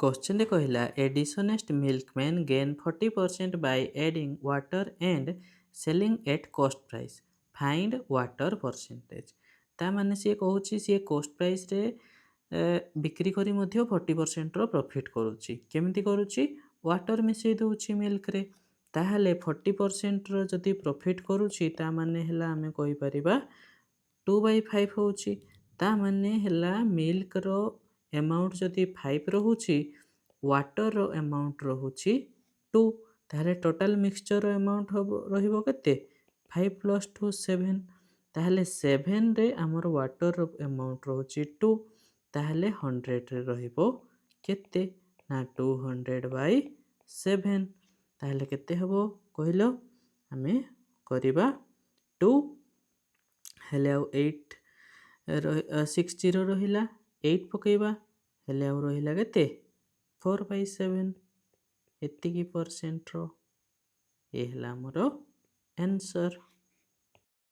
Question रे कहला ए dishonest milkman gain 40% by adding water and selling at cost price find water percentage ता माने सी कहूची सी cost price रे बिक्री करी मध्य 40% रो प्रॉफिट करूची केमिति करूची वाटर मिसई दउची मिल्क रे ताहले 40% रो जदी प्रॉफिट करूची ता माने हला हमें कहि परिबा 2/5 होची ता माने हला मिल्क रो अमाउंट जदी 5 रहुची वाटर रो अमाउंट रहुची 2 ताहले टोटल मिक्सचर रो अमाउंट रहिबो केते 5 + 2 7 ताहले 7 रे हमर वाटर रो अमाउंट रहुची 2 ताहले 100 रे रहिबो केते ना 200/7 ताहले केते हबो कहिलो हमें करिबा 2 हेले 8 60 रहिला 8 पकेबा हेले रहिला केते 4/7 एतिकी परसेंट रो ए हला हमरो आंसर।